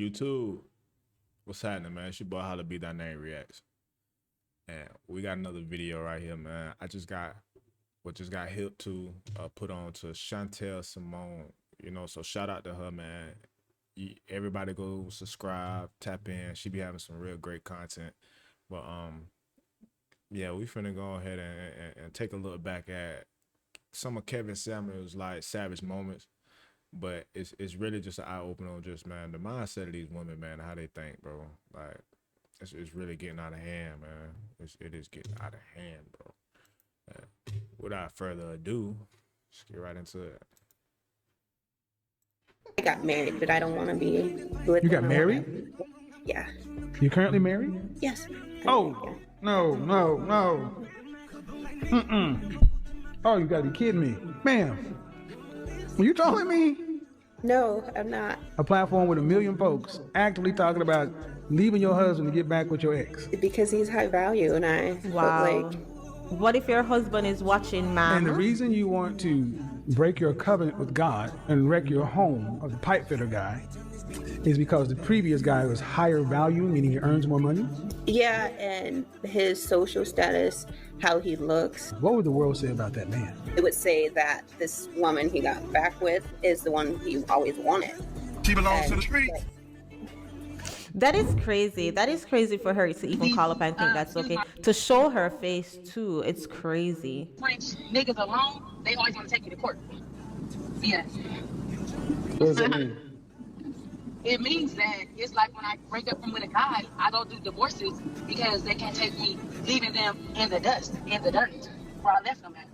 YouTube, what's happening, man? It's your boy Holla Be That Name Reacts. And we got another video right here, man. I just got hip to put on to Chantel Simone. You know, so shout out to her, man. Everybody go subscribe, tap in. She be having some real great content. But yeah, we finna go ahead and take a look back at some of Kevin Samuels' like savage moments. But it's really just an eye opener on just, man, the mindset of these women, man, how they think, bro. Like it's really getting out of hand, man. It is getting out of hand, bro. Without further ado, let's get right into it. I got married, but I don't want to be with. You got married? Yeah. You currently married? Yes. Oh, no. Oh, you gotta be kidding me. Ma'am, are you telling me? No, I'm not. A platform with 1 million folks actively talking about leaving your husband to get back with your ex. Because he's high value, and I Wow. What if your husband is watching, ma'am? And the reason you want to break your covenant with God and wreck your home of the pipe fitter guy is because the previous guy was higher value, meaning he earns more money? Yeah, and his social status, how he looks. What would the world say about that man? It would say that this woman he got back with is the one he always wanted. She belongs to the street. That is crazy. That is crazy for her to even call up and think that's okay. To show her face too, it's crazy. French niggas alone, they always want to take me to court. Yeah. What does that mean? It means that it's like when I break up with a guy, I don't do divorces because they can't take me leaving them in the dust, in the dirt, where I left them at.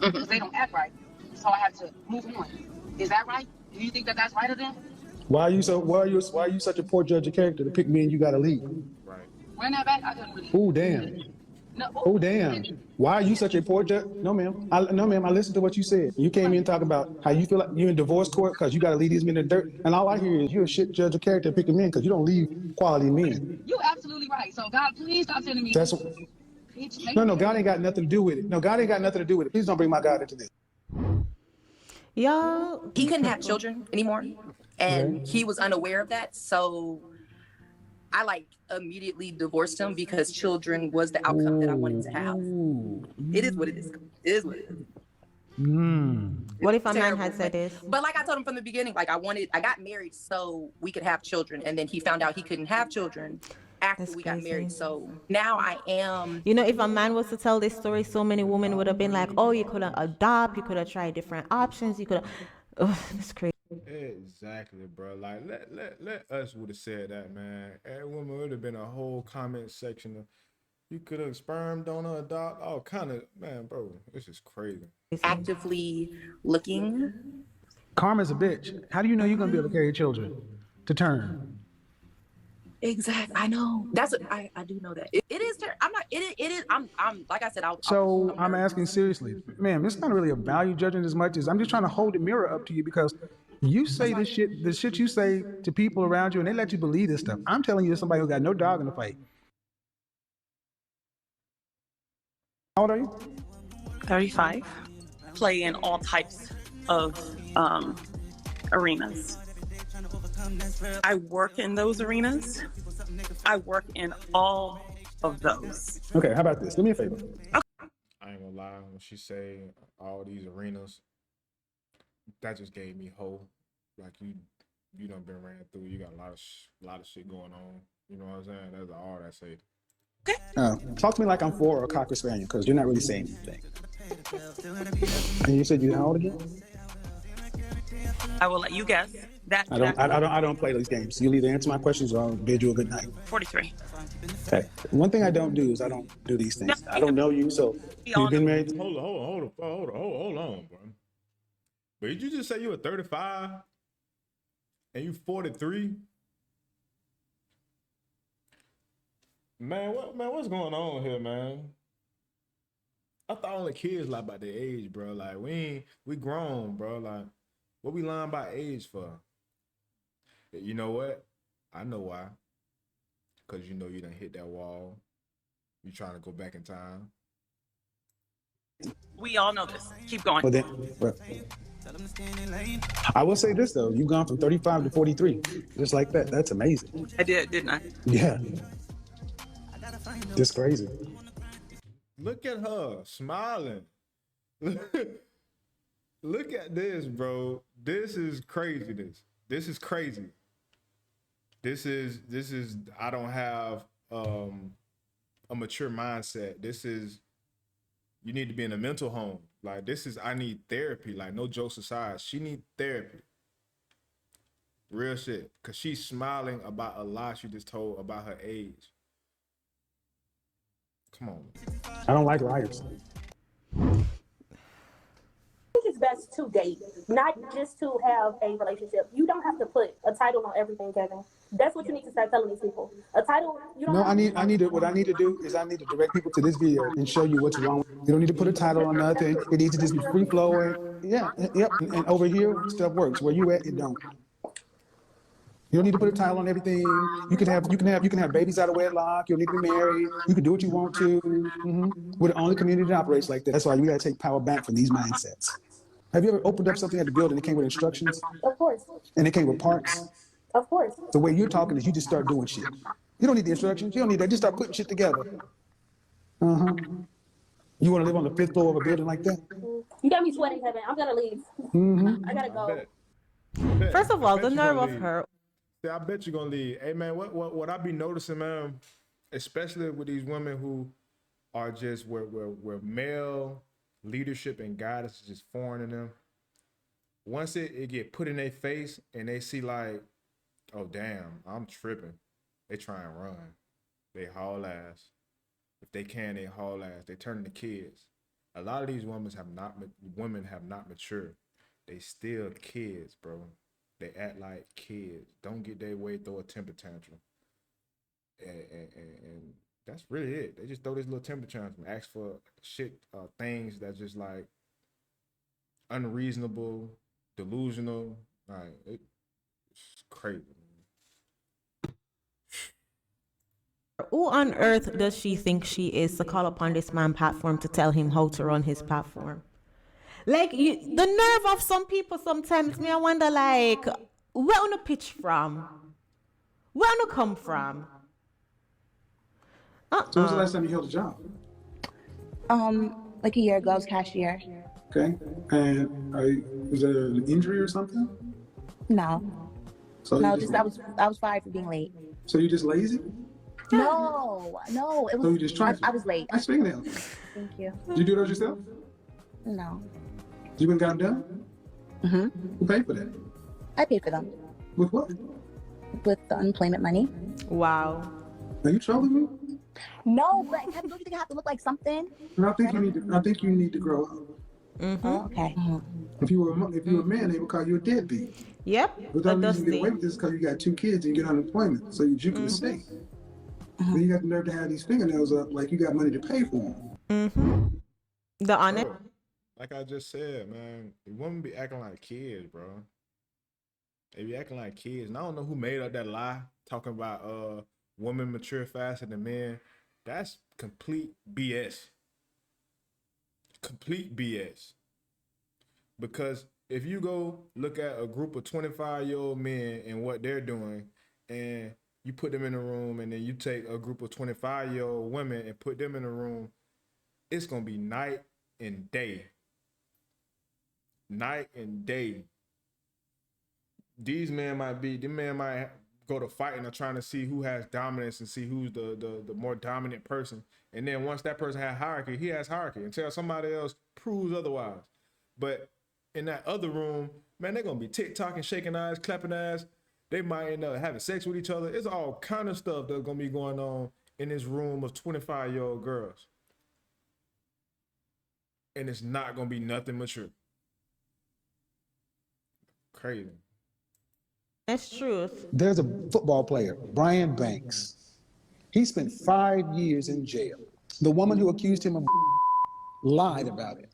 Because they don't act right. So I have to move on. Is that right? Do you think that that's right of them? Why are you such a poor judge of character to pick me and you gotta leave? Right. Run that back. I couldn't really. Oh damn. No, Oh damn. Why are you such a poor judge? No ma'am. I listened to what you said. You came in talking about how you feel like you're in divorce court because you gotta leave these men in the dirt. And all I hear is you're a shit judge of character picking men because you don't leave quality men. you absolutely right. So God, please stop sending me. That's no, God ain't got nothing to do with it. No, God ain't got nothing to do with it. Please don't bring my God into this. Y'all, He couldn't have children anymore, and he was unaware of that. So I immediately divorced him because children was the outcome that I wanted to have. It is what it is. It is what it is. what if a man Terrible. had said this? But like I told him from the beginning, I got married so we could have children, and then he found out he couldn't have children after That's we got crazy. married. So now I am. You know, if a man was to tell this story, so many women would have been like, oh, you could have adopt, you could have tried different options, you could have. Oh, it's crazy. Exactly, bro. Like let us would have said that, man. Every woman would have been a whole comment section of you could have sperm donor adopt, all kind of, man, bro. This is crazy. Actively looking. Karma's a bitch. How do you know you're gonna be able to carry children to term? Exactly. I know. That's what I do know that. It is. I'm not. It is. I'm. Like I said. So I'm asking seriously, ma'am, it's not really a value judgment as much as I'm just trying to hold the mirror up to you because you say the shit you say to people around you and they let you believe this stuff. I'm telling you as somebody who got no dog in the fight. How old are you? 35. Play in all types of arenas. I work in those arenas. I work in all of those. Okay, how about this? Do me a favor. I ain't gonna lie, when she say all these arenas, that just gave me hope. Like you done been ran through. You got a lot of shit going on. You know what I'm saying? That's all I say. Talk to me like I'm 4 or a Cocker Spaniel because you're not really saying anything. And you said you how old again? I will let you guess. I don't play these games. You'll either answer my questions or I'll bid you a good night. 43. Okay. One thing I don't do is I don't do these things. I don't know you, so you've been married. Hold on, bro. But did you just say you were 35 and you 43? Man, what's going on here, man? I thought only kids lie by their age, bro. Like we grown, bro. Like what we lying by age for? You know what? I know why. Cause you know you done hit that wall. You trying to go back in time. We all know this. Keep going. Well, then, I will say this though, you've gone from 35 to 43, just like that. That's amazing. I did, didn't I? Yeah, just crazy. Look at her smiling. Look at this, bro. This is craziness. This is crazy. This is I don't have a mature mindset. This is you need to be in a mental home. Like this is I need therapy. Like no jokes aside, she need therapy. Real shit. Cause she's smiling about a lie she just told about her age. Come on. I don't like liars. It's best to date, not just to have a relationship. You don't have to put a title on everything, Kevin. That's what you need to start telling these people. A title, you don't. No, have I need to. What I need to do is I need to direct people to this video and show you what's wrong. You don't need to put a title on nothing. It needs to just be free flowing. Yeah, yep. And over here, stuff works. Where you at, it don't. You don't need to put a title on everything. You can have babies out of wedlock. You don't need to be married. You can do what you want to. We're the only community that operates like that. That's why we got to take power back from these mindsets. Have you ever opened up something at the building that came with instructions? Of course. And it came with parts? Of course. The way you're talking is you just start doing shit. You don't need the instructions. You don't need that. Just start putting shit together. You want to live on the 5th floor of a building like that? You got me sweating, Kevin. I'm gonna leave. I gotta go. First of all, the nerve of her. Yeah, I bet you're gonna leave. Hey man, what I be noticing, man, especially with these women who are just where male leadership and guidance is just foreign to them. Once it get put in their face and they see like, oh damn, I'm tripping. They try and run. They haul ass. If they can, they haul ass. They turn into kids. A lot of these women have not matured. They still kids, bro. They act like kids. Don't get their way, throw a temper tantrum. And that's really it. They just throw this little temper tantrum, ask for shit, things that just like unreasonable, delusional. Like it's crazy. Who on earth does she think she is to call upon this man platform to tell him how to run his platform? Like the nerve of some people sometimes me I wonder like where on a pitch from? Where on a come from? So when was the last time you held a job? Like a year ago, I was cashier. Okay. And was there an injury or something? No, So no, you just I was fired for being late. So you just lazy? No, it was. So you just tried? I was late. Nice fingernails. Thank you. Did you do those yourself? No. You went and got them done? Who paid for that? I paid for them With what? with the unemployment money. Wow. Are you trolling me? No, but Kevin, don't you think I have to look like something? No, I think you need to grow up. Oh, okay. If you were a man, they would call you a deadbeat. Yep. But the only reason you get Dusty. away with this is because you got 2 kids and you get unemployment, so you juke the state. Then you got the nerve to have these fingernails up like you got money to pay for them. The honest. Bro, like I just said, man, the women be acting like kids, bro. They be acting like kids. And I don't know who made up that lie talking about women mature faster than men. That's complete BS. Complete BS. Because if you go look at a group of 25-year-old men and what they're doing, and you put them in a room, and then you take a group of 25-year-old women and put them in a room, it's gonna be night and day. Night and day. Them men might go to fight and are trying to see who has dominance and see who's the more dominant person. And then once that person has hierarchy, he has hierarchy until somebody else proves otherwise. But in that other room, man, they're gonna be tick-tocking, shaking eyes, clapping eyes. They might end up having sex with each other. It's all kind of stuff that's gonna be going on in this room of 25-year-old girls. And it's not gonna be nothing mature. Crazy. That's truth. There's a football player, Brian Banks. He spent 5 years in jail. The woman who accused him of lied about it.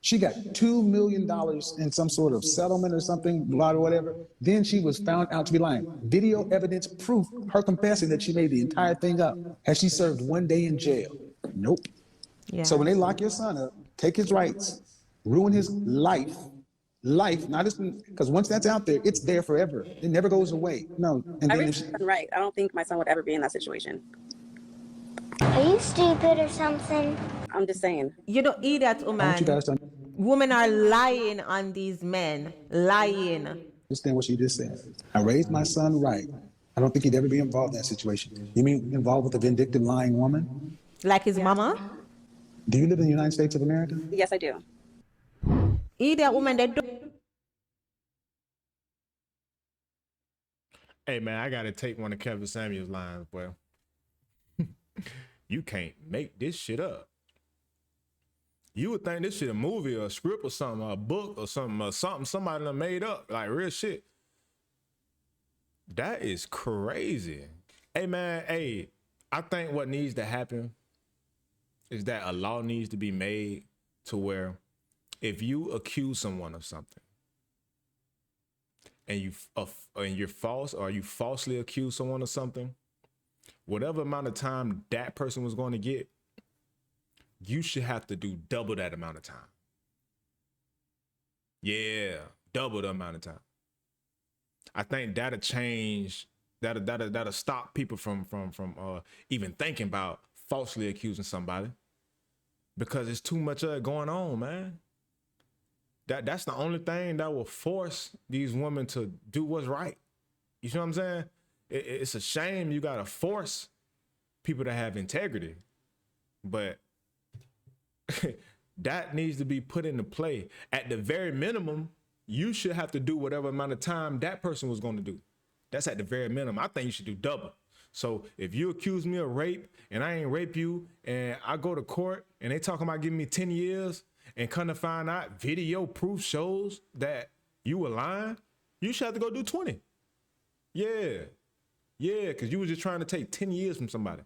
She got $2 million in some sort of settlement or something, blah, or whatever. Then she was found out to be lying. Video evidence proof, her confessing that she made the entire thing up. Has she served 1 day in jail? Nope. Yeah. So when they lock your son up, take his rights, ruin his life, life, not just because once that's out there, it's there forever. It never goes away. No. And I then raised my son right. I don't think my son would ever be in that situation. Are you stupid or something? I'm just saying. You don't eat that, I want you woman. guys to Women are lying on these men. Lying. understand what she just said. I raised my son right. I don't think he'd ever be involved in that situation. You mean involved with a vindictive, lying woman? Like his mama? Do you live in the United States of America? Yes, I do. Eat that woman that do. Hey man, I gotta take one of Kevin Samuel's lines, boy. You can't make this shit up. You would think this shit a movie or a script or something, or a book or something somebody done made up, like real shit. That is crazy. Hey man, hey, I think what needs to happen is that a law needs to be made to where if you accuse someone of something and you're false, or you falsely accuse someone of something, whatever amount of time that person was going to get, you should have to do double that amount of time. Yeah, double the amount of time. I think that'll change. That'll stop people from even thinking about falsely accusing somebody, because it's too much of it going on, man. That's the only thing that will force these women to do what's right. You know what I'm saying? It's a shame you gotta force people to have integrity, but that needs to be put into play. At the very minimum, you should have to do whatever amount of time that person was going to do. That's at the very minimum. I think you should do double. So if you accuse me of rape and I ain't rape you, and I go to court and they talking about giving me 10 years, and come to find out video proof shows that you were lying, you should have to go do 20. Yeah, because you was just trying to take 10 years from somebody.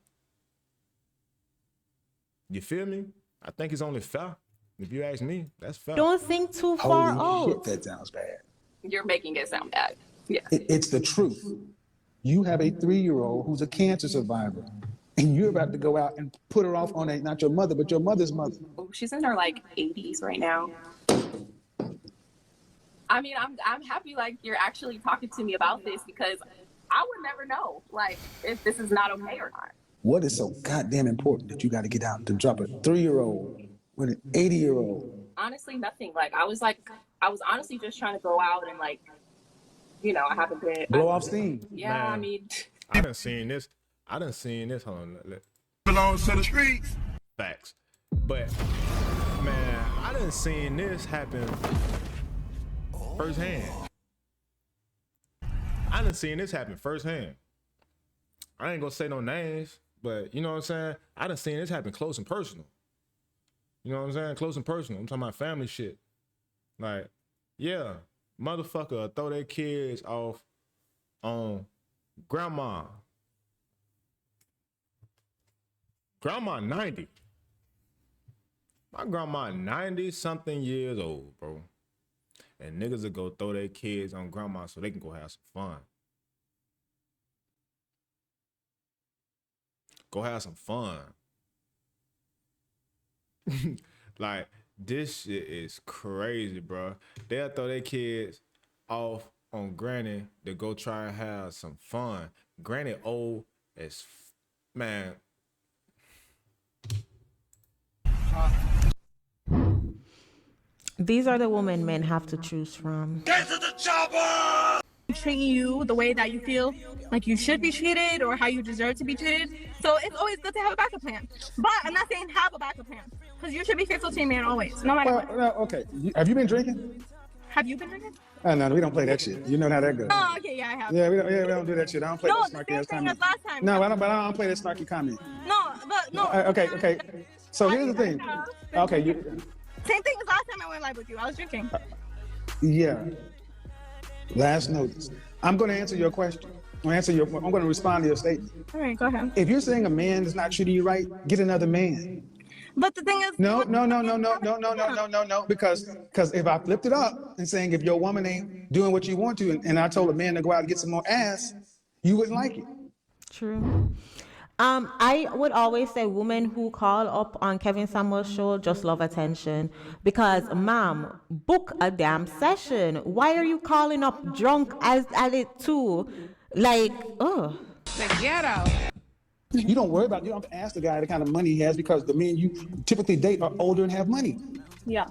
You feel me? I think it's only fair. If you ask me, that's fair. Don't think too far Holy shit, out. that sounds bad. You're making it sound bad. Yeah. It's the truth. You have a 3-year-old who's a cancer survivor, and you're about to go out and put her off on not your mother, but your mother's mother. Oh, she's in her like 80s right now. I mean, I'm happy like you're actually talking to me about this, because I would never know like if this is not okay or not. What is so goddamn important that you got to get out and drop a 3-year-old with an 80-year-old? Honestly, nothing. Like I was honestly just trying to go out and like, you know, I haven't been Blow off steam. Yeah, Man, I mean, I done seen this. Hold on. Belongs to the streets. Facts. But man, I done seen this happen firsthand. I ain't gonna say no names, but you know what I'm saying? I done seen this happen close and personal. You know what I'm saying? Close and personal. I'm talking about family shit. Like, yeah, motherfucker throw their kids off on grandma. Grandma 90. My grandma 90 something years old, bro. And niggas will go throw their kids on grandma so they can go have some fun. Go have some fun. Like, this shit is crazy, bro. They'll throw their kids off on granny to go try and have some fun. Granny old as man. These are the women men have to choose from. Get to the chopper! Treating you the way that you feel like you should be treated or how you deserve to be treated. So it's always good to have a backup plan. But I'm not saying have a backup plan, because you should be faithful to your man always, no matter what. Well, okay. Have you been drinking? Have you been drinking? Oh, no, we don't play that shit. You know how that goes. Oh, okay, yeah, I have. Yeah, we don't do that shit. I don't play No, that the snarky same ass thing comment. as last time. No, I don't play that snarky comment. No, but no. Okay. So here's the thing. Okay, Same thing as last time I went live with you. I was drinking. yeah. Last notice. I'm going to answer your question. I'm going to respond to your statement. All right, go ahead. If you're saying a man is not treating you right, get another man. But the thing is, No. Because if I flipped it up and saying if your woman ain't doing what you want to, and I told a man to go out and get some more ass, you wouldn't like it. True. I would always say women who call up on Kevin Samuel's show just love attention because, ma'am, book a damn session. Why are you calling up drunk as at it too? Like, oh, The ghetto. You don't worry about. You don't have to ask the guy the kind of money he has because the men you typically date are older and have money. Yeah.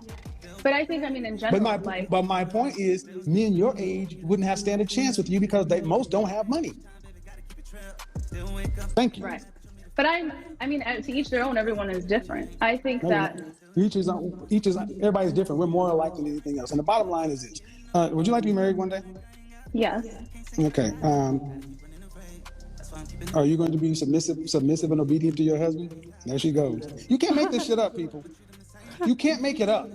But I think, I mean, in general, But my point is, men your age wouldn't have stand a chance with you because most don't have money. Thank you. right. But I mean, to each their own. Everyone is different. I think that Each is everybody's different. We're more alike than anything else. And the bottom line is this: would you like to be married one day? yes, Okay. Are you going to be submissive and obedient to your husband? There she goes. You can't make this shit up, people. You can't make it up.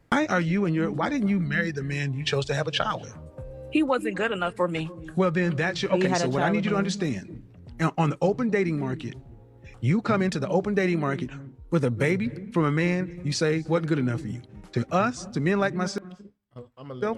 Why didn't you marry the man you chose to have a child with? He wasn't good enough for me. Well, then that's your, okay, so what I need you to understand, on the open dating market, you come into the open dating market with a baby from a man you say wasn't good enough for you. To us, to men like myself,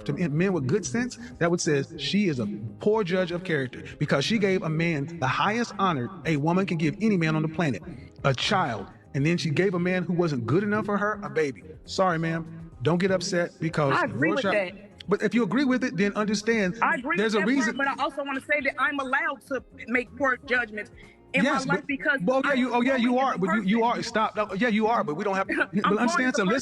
to men with good sense, that would say she is a poor judge of character because she gave a man the highest honor a woman can give any man on the planet, a child. And then she gave a man who wasn't good enough for her a baby. Sorry, ma'am. Don't get upset because I agree with that. But if you agree with it, then understand I agree there's with a that reason. part, but I also want to say that I'm allowed to make poor judgments in my life because you are. But you are. Stop. Yeah, you are. But we don't have. But understand something.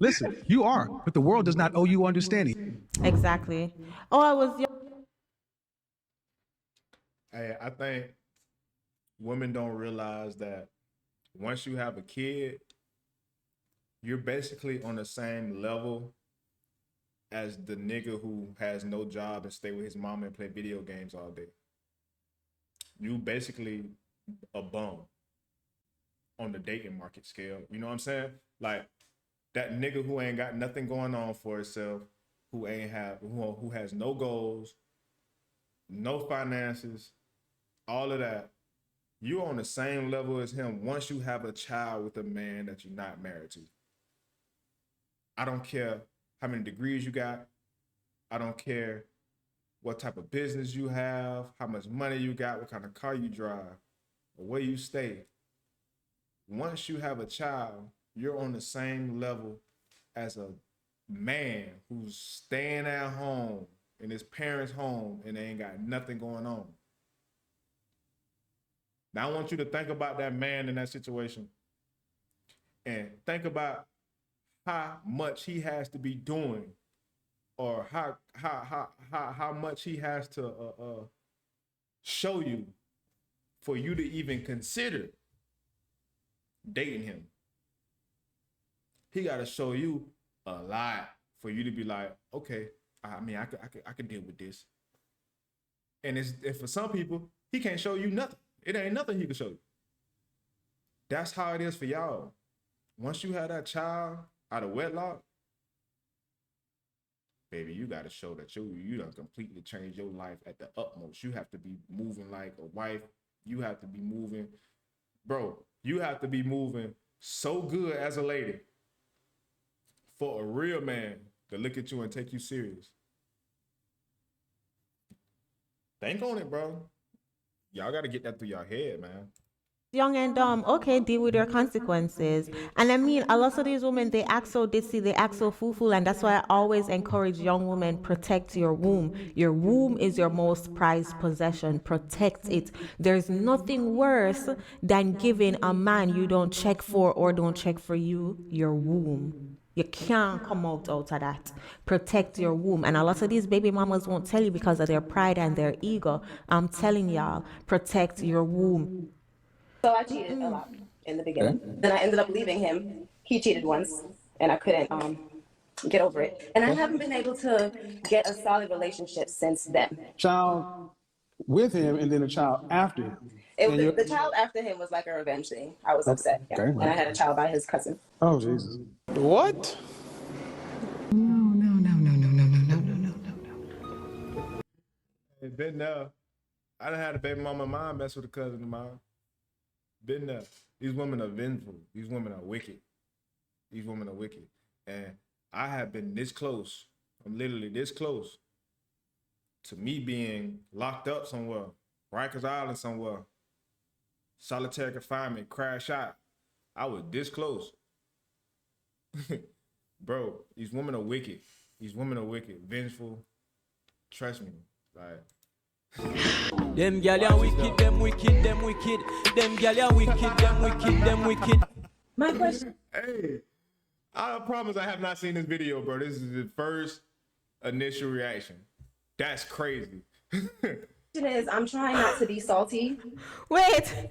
Listen. You are. But the world does not owe you understanding. exactly. Oh, I was young. Hey, I think women don't realize that once you have a kid, you're basically on the same level as the nigga who has no job and stay with his mama and play video games all day. You basically a bum on the dating market scale. You know what I'm saying? Like that nigga who ain't got nothing going on for himself, who has no goals, no finances, all of that. You're on the same level as him once you have a child with a man that you're not married to. I don't care how many degrees you got. I don't care what type of business you have, how much money you got, what kind of car you drive, or where you stay. Once you have a child, you're on the same level as a man who's staying at home in his parents' home and they ain't got nothing going on. Now I want you to think about that man in that situation and think about how much he has to be doing or how much he has to show you for you to even consider dating him. He got to show you a lot for you to be like, okay, I mean, I could deal with this. And for some people, he can't show you nothing. It ain't nothing he can show you. That's how it is for y'all. Once you have that child out of wedlock, baby, you got to show that you done completely changed your life at the utmost. You have to be moving like a wife. You have to be moving, bro. You have to be moving so good as a lady for a real man to look at you and take you serious. Think on it, bro. Y'all got to get that through your head, man. Young and dumb, okay, deal with your consequences. And I mean, a lot of these women, they act so ditzy, they act so fool, and that's why I always encourage young women, protect your womb. Your womb is your most prized possession. Protect it. There's nothing worse than giving a man you don't check for or don't check for you your womb. You can't come out of that. Protect your womb. And a lot of these baby mamas won't tell you because of their pride and their ego. I'm telling y'all, protect your womb. So I cheated a lot in the beginning. Then I ended up leaving him. He cheated once, and I couldn't get over it. And I haven't been able to get a solid relationship since then. Child with him and then a child after him. The child after him was like a revenge thing. I was upset. Yeah. And I had a child by his cousin. Oh, Jesus. What? No. It's been there. I done had a baby mama and mom mess with a cousin of mine. Been there. These women are vengeful. These women are wicked. And I have been this close. I'm literally this close to me being locked up somewhere, Rikers Island somewhere, solitary confinement, crash out, I was this close. Bro, these women are wicked. These women are wicked, vengeful. Trust me. Like, them gal are wicked, them wicked, them wicked. Them gal are wicked, them wicked, them wicked. My question. Hey, I promise I have not seen this video, bro. This is the first initial reaction. That's crazy. Is I'm trying not to be salty. Wait.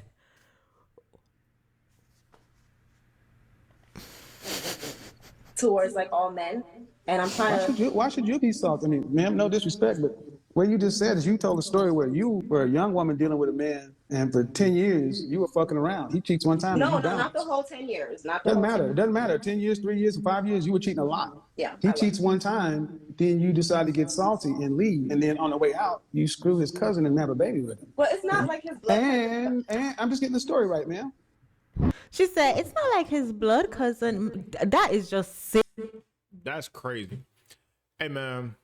Towards like all men, and I'm trying Why should you be salty? I mean, ma'am, no disrespect, but what you just said is you told a story where you were a young woman dealing with a man, and for 10 years you were fucking around. He cheats one time. No, and you not the whole 10 years. Not the doesn't whole matter. 10 It doesn't matter. 10 years, 3 years, 5 years, you were cheating a lot. Yeah. He cheats one time, then you decide to get salty and leave, and then on the way out, you screw his cousin and have a baby with him. Well, it's not like his blood. And I'm just getting the story right, man. She said it's not like his blood cousin. That is just sick. That's crazy. Hey, man.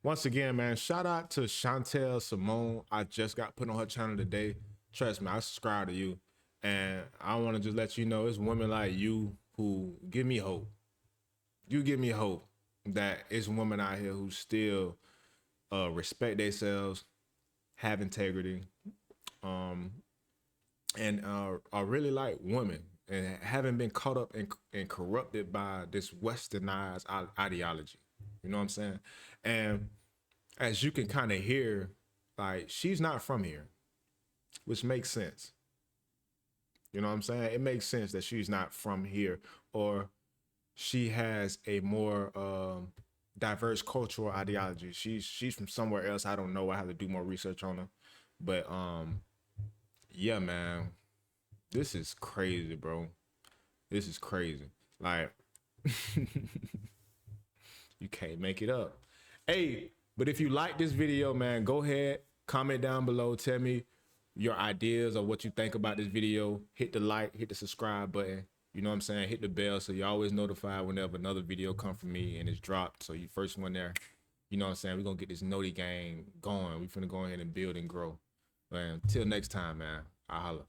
Once again, man, shout out to Chantel Simone. I just got put on her channel today. Trust me, I subscribe to you. And I want to just let you know it's women like you who give me hope. You give me hope that it's women out here who still respect themselves, have integrity, and are really like women and haven't been caught up and corrupted by this westernized ideology. You know what I'm saying? And as you can kind of hear, like, she's not from here, which makes sense. You know what I'm saying? It makes sense that she's not from here, or she has a more diverse cultural ideology. She's from somewhere else. I don't know. I have to do more research on her. But yeah, man, this is crazy, bro. This is crazy. Like, you can't make it up. Hey, but if you like this video, man, go ahead, comment down below. Tell me your ideas or what you think about this video. Hit the like, hit the subscribe button. You know what I'm saying? Hit the bell so you're always notified whenever another video come from me and it's dropped. So you first one there. You know what I'm saying? We're going to get this Noti gang going. We're finna go ahead and build and grow. Man, till next time, man. I'll holla.